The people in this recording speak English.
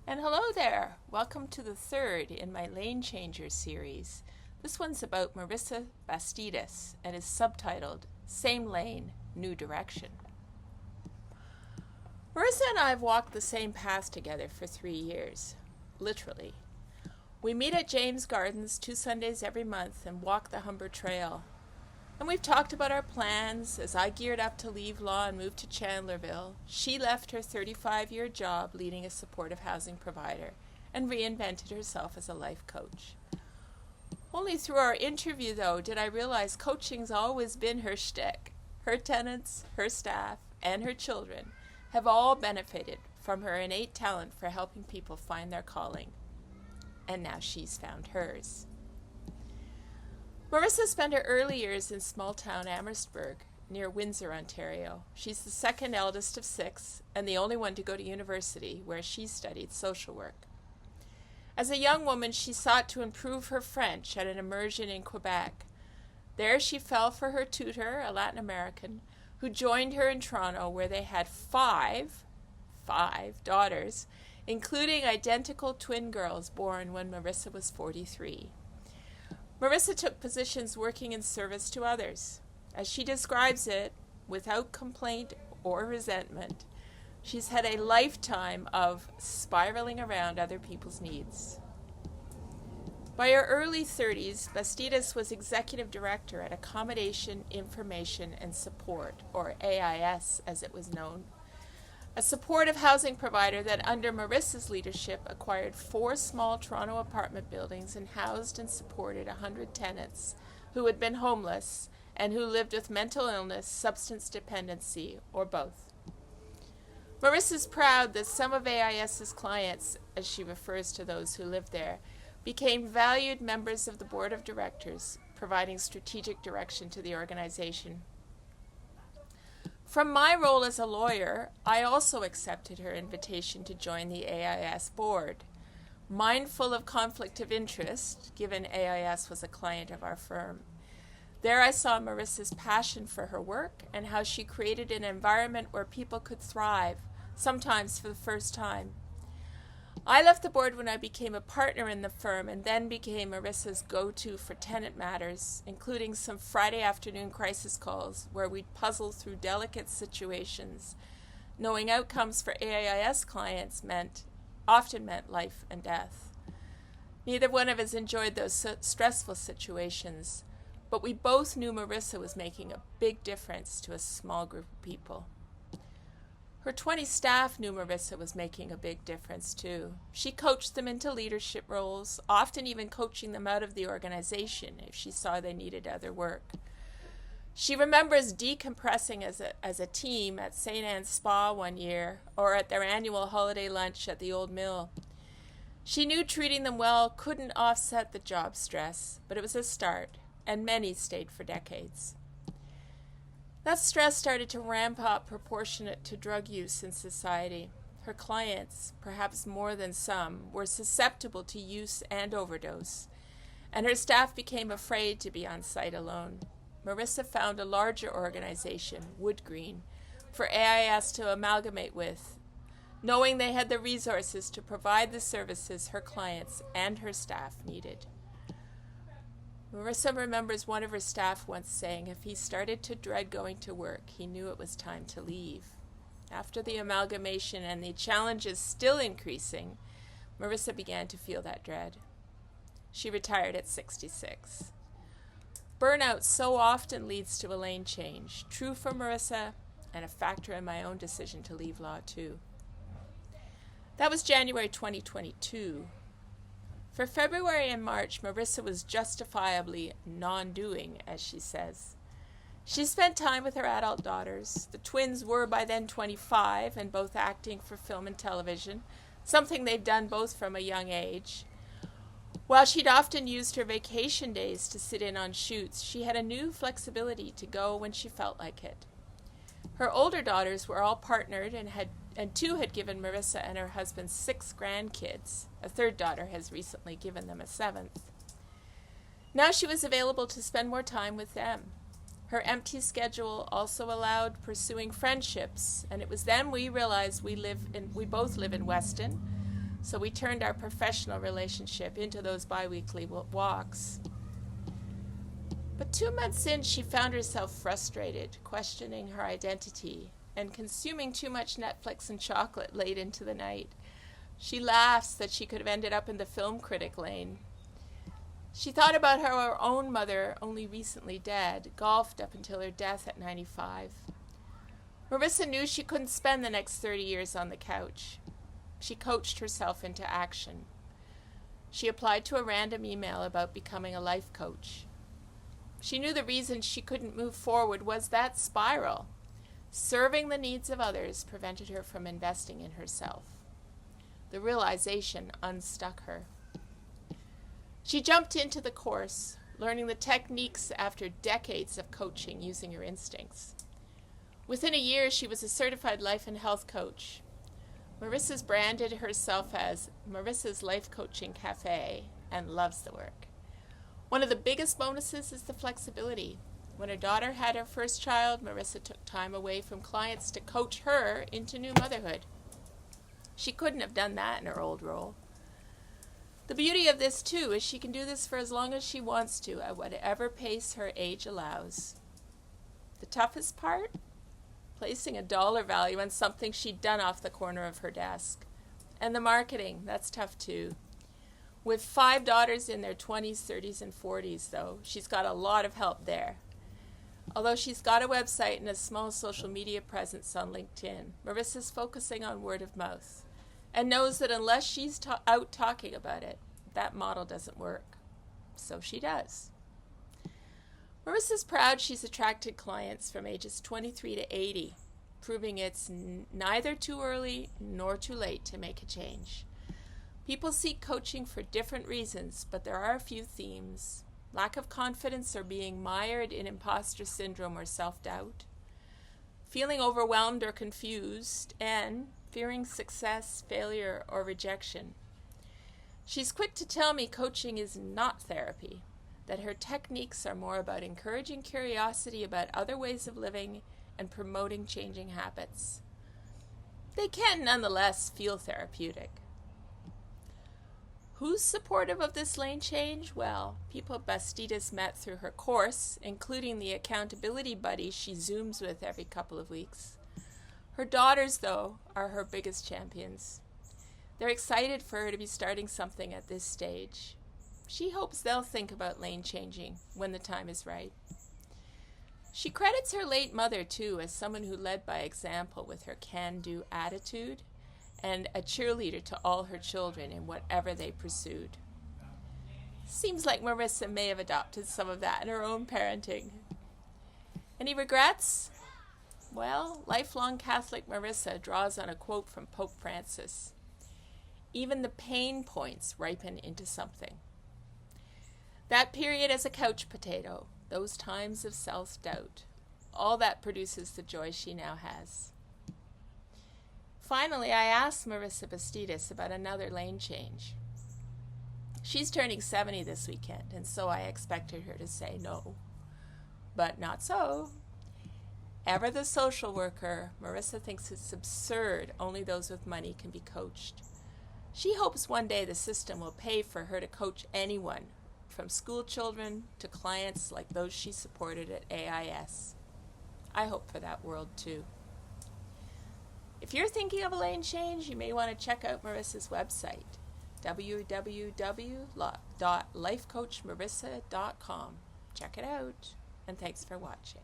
And hello there! Welcome to the third in my Lane Changer series. This one's about Marissa Bastidas and is subtitled Same Lane, New Direction. Marissa and I have walked the same path together for 3 years, literally. We meet at James Gardens 2 Sundays every month and walk the Humber Trail. And we've talked about our plans as I geared up to leave law and move to Chandlerville. She left her 35-year job leading a supportive housing provider and reinvented herself as a life coach. Only through our interview, though, did I realize coaching's always been her schtick. Her tenants, her staff, and her children have all benefited from her innate talent for helping people find their calling. And now she's found hers. Marissa spent her early years in small-town Amherstburg, near Windsor, Ontario. She's the second eldest of 6 and the only one to go to university, where she studied social work. As a young woman, she sought to improve her French at an immersion in Quebec. There she fell for her tutor, a Latin American, who joined her in Toronto, where they had five daughters, including identical twin girls born when Marissa was 43. Marissa took positions working in service to others. As she describes it, without complaint or resentment, she's had a lifetime of spiraling around other people's needs. By her early 30s, Bastidas was executive director at Accommodation, Information, and Support, or AIS as it was known, a supportive housing provider that under Marissa's leadership acquired 4 small Toronto apartment buildings and housed and supported 100 tenants who had been homeless and who lived with mental illness, substance dependency, or both. Marissa's proud that some of AIS's clients, as she refers to those who live there, became valued members of the board of directors, providing strategic direction to the organization. From my role as a lawyer, I also accepted her invitation to join the AIS board. Mindful of conflict of interest, given AIS was a client of our firm. There I saw Marissa's passion for her work and how she created an environment where people could thrive, sometimes for the first time. I left the board when I became a partner in the firm and then became Marissa's go-to for tenant matters, including some Friday afternoon crisis calls where we'd puzzle through delicate situations, knowing outcomes for AIS clients often meant life and death. Neither one of us enjoyed those stressful situations, but we both knew Marissa was making a big difference to a small group of people. Her 20 staff knew Marissa was making a big difference, too. She coached them into leadership roles, often even coaching them out of the organization if she saw they needed other work. She remembers decompressing as a team at St. Anne's Spa one year, or at their annual holiday lunch at the Old Mill. She knew treating them well couldn't offset the job stress, but it was a start, and many stayed for decades. That stress started to ramp up proportionate to drug use in society. Her clients, perhaps more than some, were susceptible to use and overdose, and her staff became afraid to be on site alone. Marissa found a larger organization, Woodgreen, for AIS to amalgamate with, knowing they had the resources to provide the services her clients and her staff needed. Marissa remembers one of her staff once saying if he started to dread going to work, he knew it was time to leave. After the amalgamation and the challenges still increasing, Marissa began to feel that dread. She retired at 66. Burnout so often leads to a lane change, true for Marissa and a factor in my own decision to leave law too. That was January 2022. For February and March, Marissa was justifiably non-doing, as she says. She spent time with her adult daughters. The twins were by then 25 and both acting for film and television, something they'd done both from a young age. While she'd often used her vacation days to sit in on shoots, she had a new flexibility to go when she felt like it. Her older daughters were all partnered and 2 had given Marissa and her husband 6 grandkids. A 3rd daughter has recently given them a 7th. Now she was available to spend more time with them. Her empty schedule also allowed pursuing friendships, and it was then we realized we both live in Weston, So we turned our professional relationship into those bi-weekly walks. But 2 months in, she found herself frustrated, questioning her identity, and consuming too much Netflix and chocolate late into the night. She laughs that she could have ended up in the film critic lane. She thought about how her own mother, only recently dead, golfed up until her death at 95. Marissa knew she couldn't spend the next 30 years on the couch. She coached herself into action. She applied to a random email about becoming a life coach. She knew the reason she couldn't move forward was that spiral. Serving the needs of others prevented her from investing in herself. The realization unstuck her. She jumped into the course, learning the techniques after decades of coaching using her instincts. Within a year, she was a certified life and health coach. Marissa's branded herself as Marissa's Life Coaching Cafe and loves the work. One of the biggest bonuses is the flexibility. When her daughter had her first child, Marissa took time away from clients to coach her into new motherhood. She couldn't have done that in her old role. The beauty of this, too, is she can do this for as long as she wants to, at whatever pace her age allows. The toughest part? Placing a dollar value on something she'd done off the corner of her desk. And the marketing, that's tough, too. With 5 daughters in their 20s, 30s, and 40s, though, she's got a lot of help there. Although she's got a website and a small social media presence on LinkedIn, Marissa's focusing on word of mouth and knows that unless she's out talking about it, that model doesn't work. So she does. Marissa's proud she's attracted clients from ages 23 to 80, proving it's neither too early nor too late to make a change. People seek coaching for different reasons, but there are a few themes. Lack of confidence or being mired in imposter syndrome or self-doubt, feeling overwhelmed or confused, and fearing success, failure, or rejection. She's quick to tell me coaching is not therapy, that her techniques are more about encouraging curiosity about other ways of living and promoting changing habits. They can nonetheless feel therapeutic. Who's supportive of this lane change? Well, people Bastidas met through her course, including the accountability buddy she Zooms with every couple of weeks. Her daughters, though, are her biggest champions. They're excited for her to be starting something at this stage. She hopes they'll think about lane changing when the time is right. She credits her late mother, too, as someone who led by example with her can-do attitude and a cheerleader to all her children in whatever they pursued. Seems like Marissa may have adopted some of that in her own parenting. Any regrets? Well, lifelong Catholic Marissa draws on a quote from Pope Francis. Even the pain points ripen into something. That period as a couch potato, those times of self-doubt, all that produces the joy she now has. Finally, I asked Marissa Bastidas about another lane change. She's turning 70 this weekend, and so I expected her to say no. But not so. Ever the social worker, Marissa thinks it's absurd only those with money can be coached. She hopes one day the system will pay for her to coach anyone, from school children to clients like those she supported at AIS. I hope for that world, too. If you're thinking of a lane change, you may want to check out Marissa's website, www.lifecoachmarissa.com. Check it out, and thanks for watching.